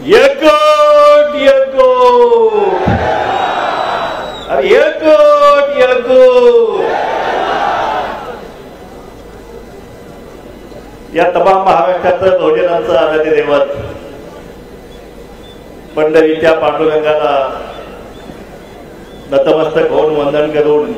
एकट एकट अरे एकट एकट या तमाम महाराष्ट्राचं बहुजनांचं आराध्य दैवत पंढरीच्या पांडुरंगाला नतमस्तक होऊन वंदन करून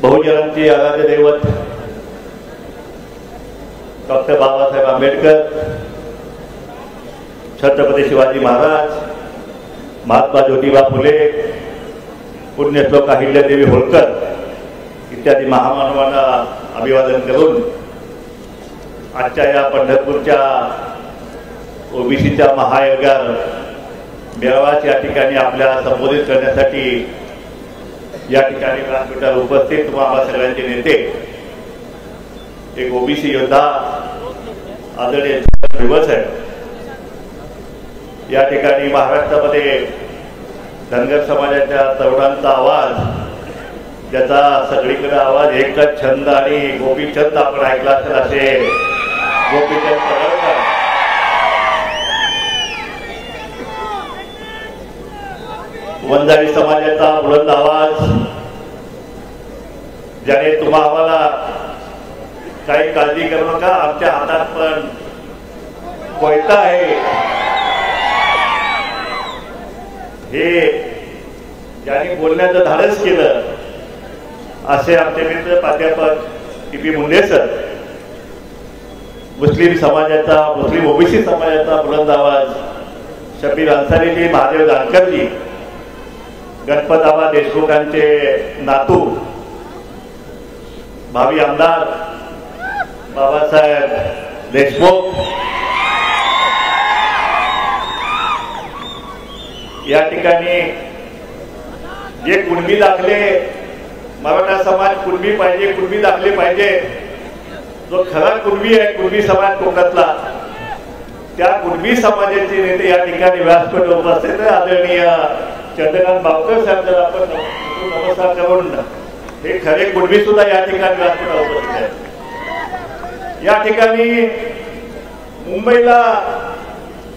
बहुजनांची आराध्य दैवत डॉक्टर बाबासाहेब आंबेडकर, छत्रपती शिवाजी महाराज, महात्मा ज्योतिबा फुले, पुण्यश्लोक अहिल्यादेवी होळकर इत्यादी महामानवांना अभिवादन करून आजच्या या पंढरपूरच्या ओबीसीच्या महायज्ञात मेळाव्यात या ठिकाणी आपल्या संबोधित करण्यासाठी या ठिकाणी व्यासपीठावर उपस्थित तुम्हाला सगळ्यांचे नेते, एक ओबीसी योद्धा आदरणीय दिवस आहे। या ठिकाणी महाराष्ट्रामध्ये धनगर समाजाच्या तरुणांचा आवाज, ज्याचा सगळीकडे आवाज एकच छंद आणि गोपीचंद आपण ऐकला असेल असे गोपीचंद पडळकर, वंजारी समाजाचा बुलंद आवाज, ज्याने तुम्हा आम्हाला काही काळजी करू नका, आमच्या हातात पण कोयता आहे हे ज्यांनी बोलण्याचं धाडस केलं असे आमचे मित्र प्राध्यापक टी.पी. मुंडे सर, मुस्लिम समाजाचा, मुस्लिम ओबीसी समाजाचा बुलंद आवाज शबीर अन्सारीजी, महादेव जानकरजी, गणपतआबा देशमुखांचे नातू भावी आमदार बाबासाहेब देशमुख, या ठिकाणी जे कुणबी दाखले, मराठा समाज कुणबी पाहिजे, कुणबी दाखले पाहिजे, जो खरा कुणबी आहे कुणबी समाज कोकणातला, त्या कुणबी समाजाचे नेते या ठिकाणी व्यासपीठावर उपस्थित आहे। आदरणीय चंद्रकांत बावकर साहेब, आपण नमस्कार करून हे खरे कुणबी सुद्धा या ठिकाणी व्यासपीठावर उपस्थित आहेत। या ठिकाणी मुंबईला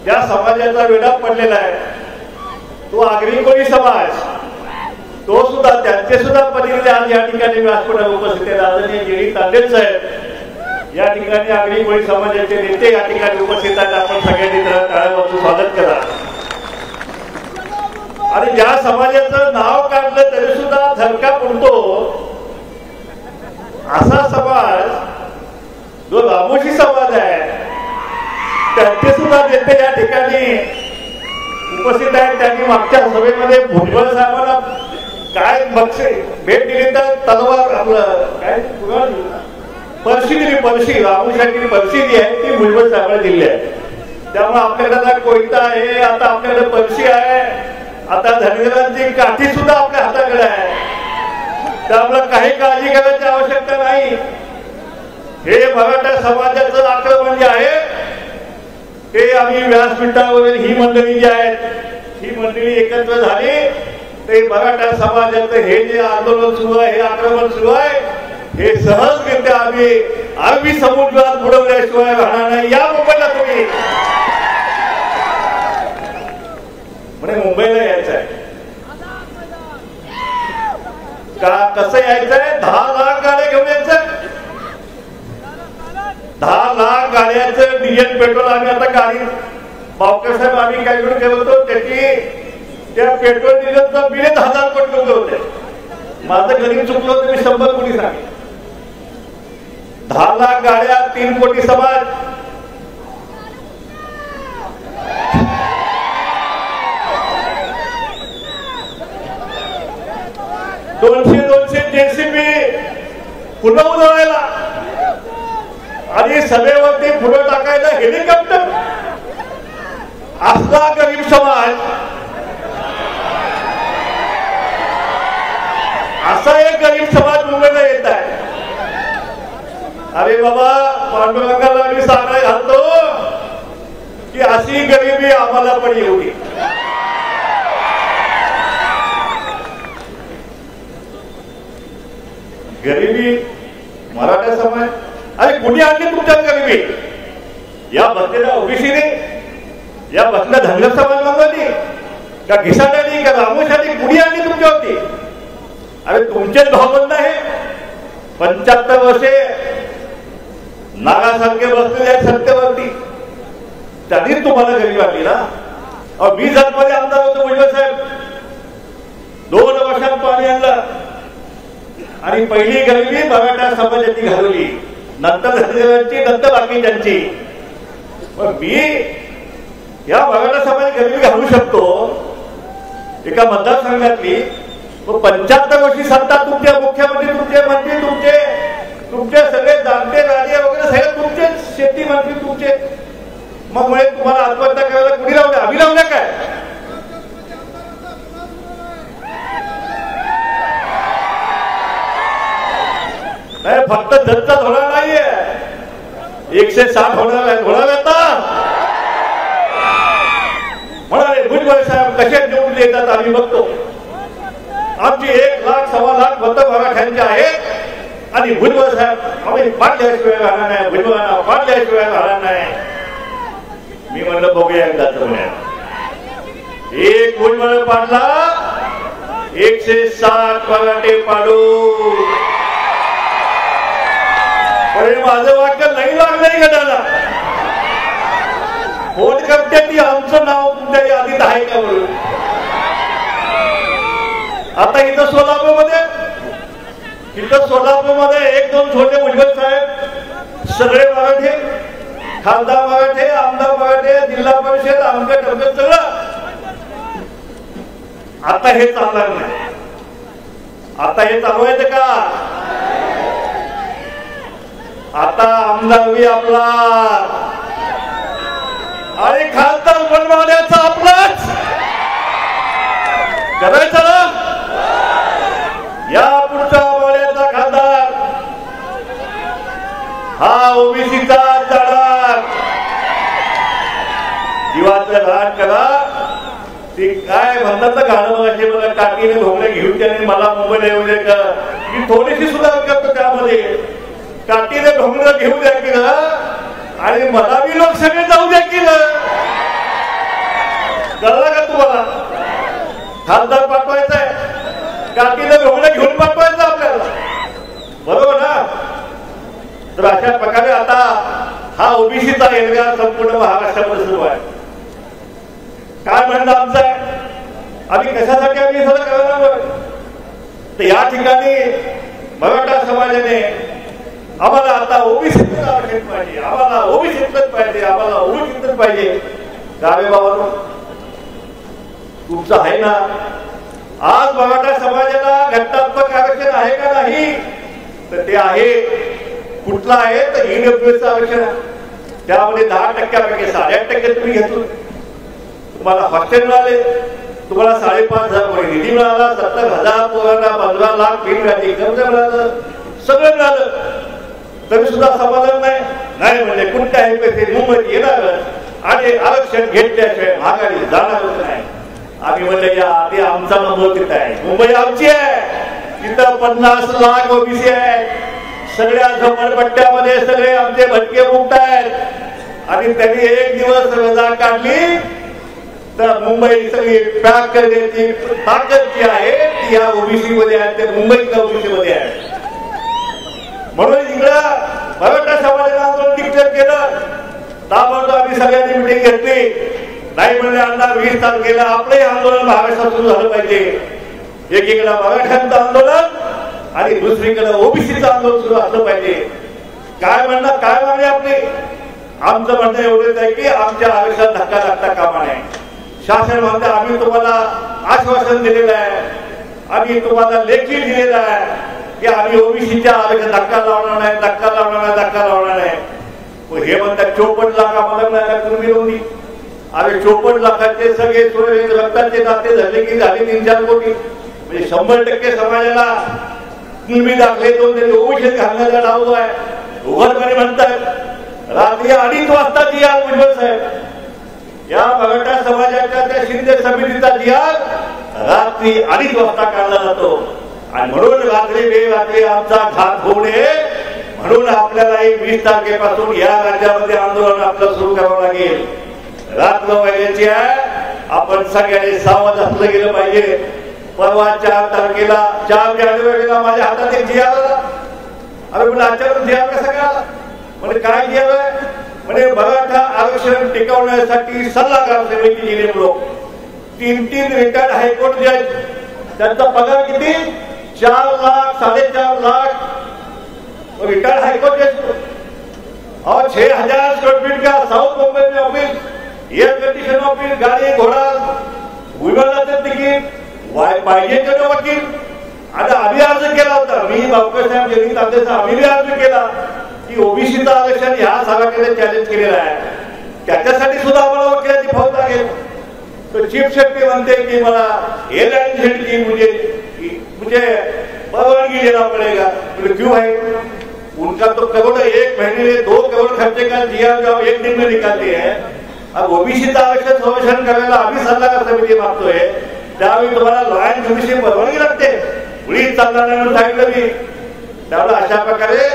ज्या समाजाचा वेढा पडलेला आहे तो आगरी कोळी समाज, तो सुद्धा, त्यांचे सुद्धा प्रतिनिधी आज या ठिकाणी व्यासपीठावर उपस्थित आहेत। आदरणीय गिरी तांडेल साहेब या ठिकाणी आगरी कोळी समाजाचे नेते या ठिकाणी उपस्थित आहेत। आपण सगळ्यांनी टाळ्या वाजवून स्वागत करा। आणि ज्या समाजाचं नाव काढलं तरी सुद्धा धक्का पडतो असा समाज जो रामोशी समाज आहे, त्यांचे सुद्धा नेते या ठिकाणी उपस्थित आहेत। त्यांनी मागच्या सभेमध्ये भुजबळ साहेबांना काय भेट दिली तर तलवार, आपलं काय पर्शी दिली, पर्शी रामोशाची पर्शी जी आहे ती भुजबळ साहेबांना दिली आहे। त्यामुळे आपल्याकडे कोयता आहे, आता आपल्याकडे पर्शी आहे, आता धनगरांची काठी सुद्धा आपल्या हाताकडे आहे, त्यामुळे काही काळजी करायची आवश्यकता नाही। हे मराठा समाजाचं आक्रमण जे आहे ते आम्ही व्यासपीठावर ही मंडळी जी आहेत, ही मंडळी एकत्र झाली, ते मराठा समाजाचं हे जे आंदोलन सुरू आहे, हे आक्रमण सुरू आहे, हे सहजरित्या आम्ही अरबी समुद्रात बुडवल्याशिवाय राहणार नाही। या मुंबईला तुम्ही म्हणजे मुंबईला यायचं आहे का, कसं यायचंय? 10 लाख गाड्या घेऊन यायचं, 10 लाख गाड्याचं डिझेल पेट्रोल आम्ही आता गाडी बावकर साहेब आम्ही काय करून ठेवतो, त्याची त्या पेट्रोल डिझेलचं बिल 10,000 कोटी रुपये होते। माझं गणित चुकलं होतं, मी 100 कोटी सांगितलं। 10 लाख गाड्या, 3 कोटी समाज, दोनशे जेसीबी पुन्हा उजवायला आणि सभेवरती पुढे टाकायला हेलिकॉप्टर, असला गरीब समाज, असा एक गरीब समाज मुंबईला येत आहे। अरे बाबा, पांडुरंगाला मी सांगायला घालतो की अशी गरिबी आम्हाला पण येऊ दे। गरिबी मराठा समाज, अरे कुणी आणली तुमच्यात गरिबी? या बसलेल्या ओबीसीने, या बसल्या धनगर समाजामध्ये का घिसाड्याने का रामोशाने कुणी आणली तुमच्यावरती? अरे तुमचेच भावबंद आहे. 75 वर्षे नागासारखे बसलेले आहेत सत्तेवरती, त्यांनीच तुम्हाला गरीब आणली ना. 20 मध्ये आमदार होतो भुजबळ साहेब, 2 वर्षात पाणी आणलं आणि पहिली गरिबी मराठा समाजाची घालवली, नंतर धनगरांची, नंतर बाकीच्यांची. पण मी या मराठा समाजाची गरिबी घालवू शकतो एका मतदारसंघातली. 75 वर्षी सत्ता तुमच्या, मुख्यमंत्री तुमचे, मंत्री तुमचे सगळे जाणते राजे वगैरे सगळे तुमचे, शेती मंत्री तुमचे. मग मुळे तुम्हाला आत्महत्या करायला कुणी लावल्या? आम्ही लावल्या काय? नाही, फक्त जनता होणार नाहीये, 160 होणार आहे. होणार आता म्हणाले भुजबळ साहेब कसे निवडून येतात आम्ही बघतो. आमची 1 लाख 1.25 लाख मतं मराठ्यांची आहेत आणि भुजबळ साहेब आम्ही पाडल्याशिवाय राहणार नाही, भुजबळांना पाडल्याशिवाय राहणार नाही. मी म्हणलं बघूया एकदा पुण्यात एक भुजबळ पाडला, 160 मराठे पाडू. पण माझं वाक्य नाही लागलंय गटाला. फोन करते ती आमचं नाव तुमच्या यादीत आहे का म्हणून. आता इथं सोलापूरमध्ये 1-2 छोटे भुजबळ साहेब, सगळे मराठे, खासदार मराठे, आमदार मराठे, जिल्हा परिषद आमच्या टप्प्यात सगळं. आता हे चालणार नाही. आता हे चालवायचं का? आता आमदार बी आपला आणि खासदार बनवण्याचा आपलाच करायचा ना. या पुढचा वाड्याचा खासदार हा ओबीसीचा जाणार. जीवाचं रान करा. ते काय म्हणतात ना गाणं, म्हणजे मला काठीने घोंगडे घेऊन त्याने मला मुंबईला येऊ दे का. मी थोडीशी सुधार करतो त्यामध्ये. काठीने घोंगडं घेऊ द्या की ना, आणि मला बी लोक सगळे जाऊ द्या की ना. कळलं का तुम्हाला? खासदार पाठवायचा आहे, काठीने घोंगडं घेऊन पाठवायचं आपल्याला, बरोबर ना. तर अशा प्रकारे आता हा ओबीसीचा एरिया संपूर्ण महाराष्ट्रामध्ये सुरू आहे. काय म्हणणं आमचं आहे, आम्ही कशासाठी आम्ही हे सगळं करायला. तर या ठिकाणी मराठा समाजाने आम्हाला आता ओबीसीतच आरक्षण पाहिजे, आम्हाला ओबीसीतच पाहिजे, आम्हाला ओबीसीतच पाहिजे. गावे बाबा तुमचं आहे ना. आज मराठा समाजाला घटनात्मक आरक्षण आहे का नाही? तर ते आहे. कुठलं आहे? तर ईडब्ल्यूएसचं आरक्षण आहे. त्यामध्ये 10% 8.5% तुम्ही घेतलं. तुम्हाला हॉस्टेल मिळाले, तुम्हाला 5,500 कोटी निधी मिळाला, 70,000 पोरांना 15 लाख फी मिळाली, कर्ज मिळालं, सगळं मिळालं. तरी सुद्धा समाधान नाही. म्हणजे कुठल्याही पैसे मुंबईत येणार आणि आरक्षण घेतल्याशिवाय माघारी जाणारच नाही. आम्ही म्हणलं या आधी आमचा नंबर तिथं आहे, मुंबई आमची आहे, तिथं 50 लाख ओबीसी आहेत. सगळ्या झोपडपट्ट्यामध्ये सगळे आमचे भटके मुक्त आहेत. आणि त्यांनी एक दिवस रजा काढली तर मुंबई सगळी पॅक करण्याची ताकद जी आहे ती या ओबीसी मध्ये आहे, ते मुंबईतल्या ओबीसी मध्ये आहे. म्हणून इकडं मराठा समाजाने आंदोलन डिक्लेअर केलं. ताबडतोब आम्ही सगळ्यांनी मिटिंग घेतली. नाही म्हणले अण्णा 20 तारखेला आपलंही आंदोलन महाराष्ट्रात सुरू झालं पाहिजे. एकीकडे मराठ्यांचं आंदोलन आणि दुसरीकडे ओबीसीचं आंदोलन सुरू असलं पाहिजे. काय म्हणणं, काय मागणी आपली? आमचं म्हणणं एवढंच आहे की आमच्या आयुष्यात धक्का लागता कामा नये. शासन म्हणतं आम्ही तुम्हाला आश्वासन दिलेलं आहे, आम्ही तुम्हाला लेखी दिलेलं आहे की आम्ही ओबीसीच्या आरक्षण धक्का लावणार नाही, धक्का लावणार नाही, धक्का लावणार नाही. हे म्हणतात 54 लाख आम्हाला तुम्ही नोंदी. अरे 54 लाखाचे सगळे सोय रक्ताचे नाते झाले की झाले 3-4 कोटी. म्हणजे 100% समाजाला कुणबी दाखले दोन त्यांनी ओबीसी घालण्याचा डाव आहे. उघडपणे म्हणतात रात्री 2:30 वाजता जी या भुजबळ साहेब या मराठा समाजाच्या त्या शिंदे समितीचा जिहाद रात्री 2:30 वाजता काढला जातो. आणि म्हणून रात्री बेरात्री आमचा घात होऊ नये म्हणून आपल्याला 20 तारखेपासून या राज्यामध्ये आंदोलन आपलं सुरू करावं लागेल. रात 9 वाजल्याची आहे. आपण सगळ्यांनी सावध असलं गेलं पाहिजे. परवा 4 तारखेला 4 जानेवारीला माझ्या हातात एक जिया आला. अरे म्हणजे अचानक जिया कसं काय? म्हणजे काय जिया म्हणजे मराठा आरक्षण टिकवण्यासाठी सल्लागार समितीची नेमणूक. 3 रिटायर्ड हायकोर्ट जज, त्यांचा पगार किती? 4 लाख 4.5 लाख रिटायर्ड हाईकोर्ट जज और 6000 स्क्वायर फीट का साउथ मुंबई में ऑफिस, एयर कंडीशन ऑफिस, गाड़ी घोड़ा, विमानाचं तिकीट, पाहिजे तेवढे वकील. आता आम्ही अर्ज केला होता, मी बावकरसाहेब जयंत तात्याचा आम्ही अर्ज केला की ओबीसीचं आरक्षण ह्या सभागृहाने चॅलेंज केलेलं आहे, त्याच्यासाठी सुद्धा आम्हाला वकिलाची फौज लागेल. तो चीफ सेक्रेटरी म्हणते की मला एयरलाइन की मुझे परवानगी लेना पड़ेगा. क्यों है? उनका तो करोड़ 1 महीने में 2 करोड़ खर्चे का दिया जो 1 दिन में निकालते हैं. अब ओबीसीचं आरक्षण संरक्षण करायला आम्ही सल्लागार समिती मागतोय, त्यावेळी तुम्हाला लॉयन कमिशन परवानगी लागते. पुढील चालणार नाही सांगितलं मी. त्यामुळे अशा प्रकारे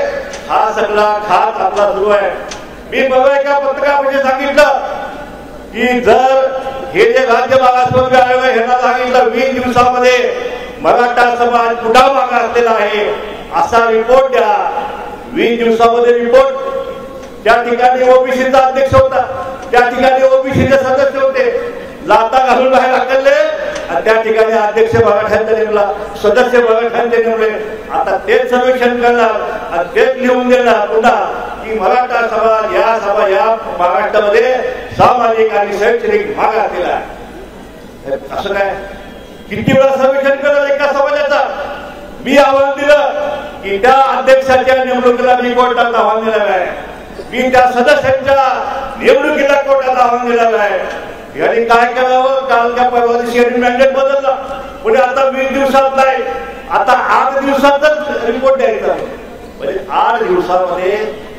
हा सगळा खात आपला सुरू आहे. मी बघा एका पत्रकामध्ये सांगितलं की जर हे जे राज्य मागासवर्ग आयोग आहे ह्यांना सांगितलं 20 दिवसामध्ये मराठा समाज कुठं मागासलेला आहे असा रिपोर्ट द्या. 20 दिवसामध्ये रिपोर्ट. त्या ठिकाणी ओबीसीचा अध्यक्ष होता, त्या ठिकाणी ओबीसीचे सदस्य होते, लाता घालून बाहेर हकलले आणि त्या ठिकाणी अध्यक्ष मराठ्यांचा नेमला, सदस्य मराठ्यांचे नेमले. आता तेच सर्वेक्षण करणार आणि तेच लिहून देणार पुन्हा की मराठा समाज या महाराष्ट्रामध्ये सामाजिक आणि शैक्षणिक मागासलेला आहे. असं काय? किती वेळा सर्वेक्षण करणार एका समाजाचा? मी आव्हान दिलं की त्या अध्यक्षाच्या निवडणुकीला मी कोर्टात आव्हान दिलेलं आहे, मी त्या सदस्यांच्या निवडणुकीला कोर्टात आव्हान दिलेलं आहे. यांनी काय करावं? काल त्या परवा दिवशी मॅन्डेट बदलला, पुढे आता 20 दिवसात नाही, आता 8 दिवसातच रिपोर्ट द्यायचा. म्हणजे 8 दिवसामध्ये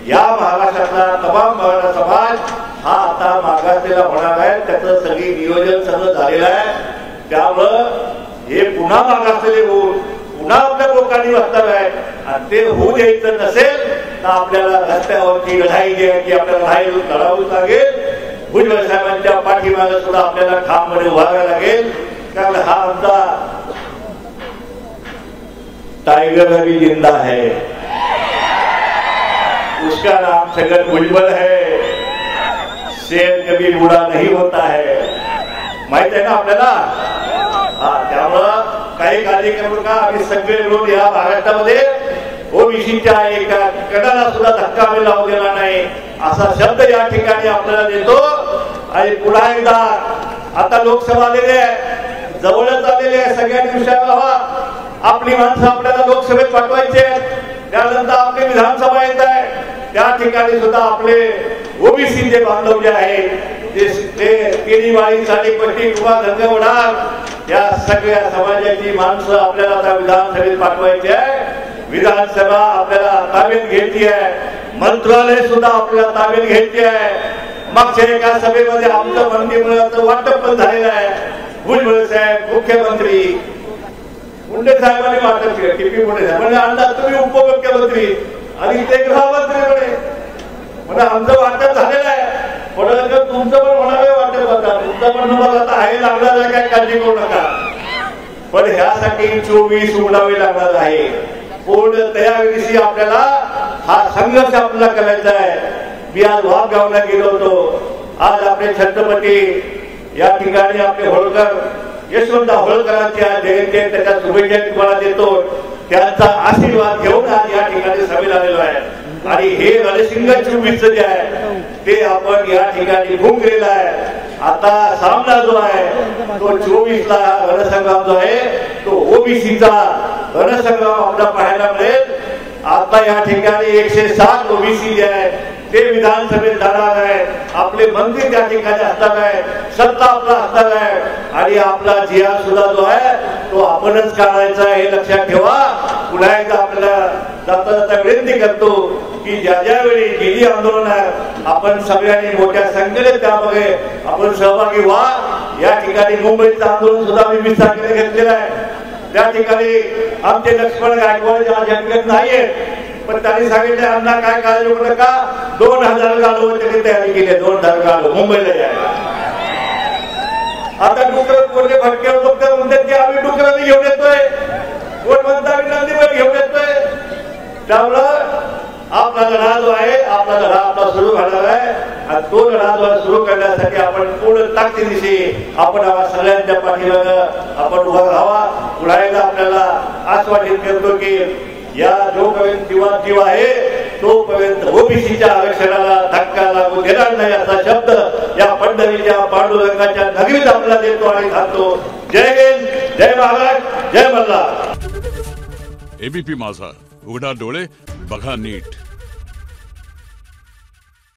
या महाराष्ट्रातला तमाम मराठा समाज हा आता मागासलेला होणार आहे. त्याचं सगळी नियोजन सगळं झालेलं आहे. त्यामुळं हे पुन्हा मागासलेले होऊन पुन्हा आपल्या लोकांनी वाचताना आहे आणि ते होऊ द्यायचं नसेल तर आपल्याला रस्त्यावरची लढाई घ्यायची, आपल्याला लढावं लागेल. भुजबळ साहेबांच्या पाठीमागे सुद्धा आपल्याला ठामपणे उभारावं लागेल. कारण हा आमचा टाइगर अभी जिंदा है, उसका नाम छगन भुजबळ है. शेर कभी बुरा नहीं होता है, माहित आहे ना आपल्याला. त्यामुळं काही काळजी करू नका. आम्ही सगळे लोक या महाराष्ट्रामध्ये ओबीसीच्या एका कडाला सुद्धा धक्का आम्ही लावू दिला नाही असा शब्द या ठिकाणी आपल्याला देतो. आणि पुन्हा एकदा आता लोकसभा आलेली आहे, जवळच आलेली आहे. सगळ्यांनी विचार व्हावा, आपली माणसं आपल्याला लोकसभेत पाठवायचे, त्यानंतर आपली विधानसभा येत आहे, त्या ठिकाणी सुद्धा आपले ओबीसीचे बांधव जे आहे ते केली वाळीसाठी पट्टी किंवा गंगा होणार या सगळ्या समाजाची माणसं आपल्याला आता विधानसभेत पाठवायची आहे. विधानसभा आपल्याला ताब्यात घ्यायची आहे, मंत्रालय सुद्धा आपल्याला ताब्यात घ्यायची आहे. मागच्या एका सभेमध्ये आमचं मंत्रिमंडळाचं वाटप पण झालेलं आहे. भुजबळ साहेब मुख्यमंत्री, मुंडे साहेबांनी वाटप केलं, टीपी मुंडे साहेब म्हणजे अंदाज तुम्ही उपमुख्यमंत्री आणि ते गृहमंत्री म्हणजे आमचं वाटप झालेलं आहे. तुमचं पण होणार वाटप होता, तुमचं पण नंबर आता आहे लागणार आहे, काय काळजी करू नका. पण ह्यासाठी 24 उघडावे लागणार आहे. पूर्ण तयारीशी आपल्याला हा संघर्ष आपल्याला करायचा आहे. मी आज वाघगावला गेलो होतो. आज आपले छत्रपती या ठिकाणी आपले होळकर यशवंत होळकरांच्या जयंती त्याच्या शुभेच्छा तुम्हाला देतो. त्यांचा आशीर्वाद घेऊन आज या ठिकाणी सभेला आलेलो आहे. आणि हे रणसिंग 24 जे आहे ते आपण या ठिकाणी भूमलेला आहे. आता सामना जो आहे तो 24ला रणसंग्राम जो आहे तो ओबीसीचा रणसंग्राम आपल्याला पाहायला मिळेल. आता या ठिकाणी 107 ओबीसी जे आहे ते विधानसभेत जाणार आहे. आपले मंत्री त्या ठिकाणी असणार आहे, सत्ता आपला असणार आहे आणि आपला जिया सुद्धा जो आहे तो आपणच काढायचा आहे, हे लक्षात ठेवा. पुन्हा एकदा आपल्याला जाता जाता विनंती करतो की ज्या ज्यावेळी जी आंदोलन आहे आपण सगळ्यांनी मोठ्या संख्येने त्यामध्ये आपण सहभागी व्हा. या ठिकाणी मुंबईचं आंदोलन सुद्धा मी 20 तारखेला घेतलेलं आहे. त्या ठिकाणी आमचे लक्ष्मण गायकवाड आज जगत नाहीये, पण त्यांनी सांगितलं अण्णा काय काळजी करू नका, 2000 गाडो त्यांनी तयारी केली, 2000 गाडो मुंबईला यायला. आता डुकर कोरडे भटक्यावर फक्त म्हणतात की आम्ही डुकरांनी घेऊन येतोय, कोण म्हणता आम्ही नंदीवर घेऊन येतोय. त्यामुळं आपला लढा जो आहे, आपला लढा आपला सुरू होणार आहे आणि तो लढा जो सुरू करण्यासाठी आपण पूर्ण ताकदीनिशी आपण सगळ्यांच्या पाठीमागं आपण उभा राहावा. पुढायला आपल्याला आश्वासित करतो की या जोपर्यंत जीव आहे तोपर्यंत ओबीसीच्या आरक्षणाला धक्का लागू देणार नाही असा शब्द या पंढरीच्या पांडुरंगाच्या नगरीत आपल्याला देतो आणि खातो. जय हिंद, जय महाराज, जय मल्हार. एबीपी माझा, उघडा डोळे बघा नीट.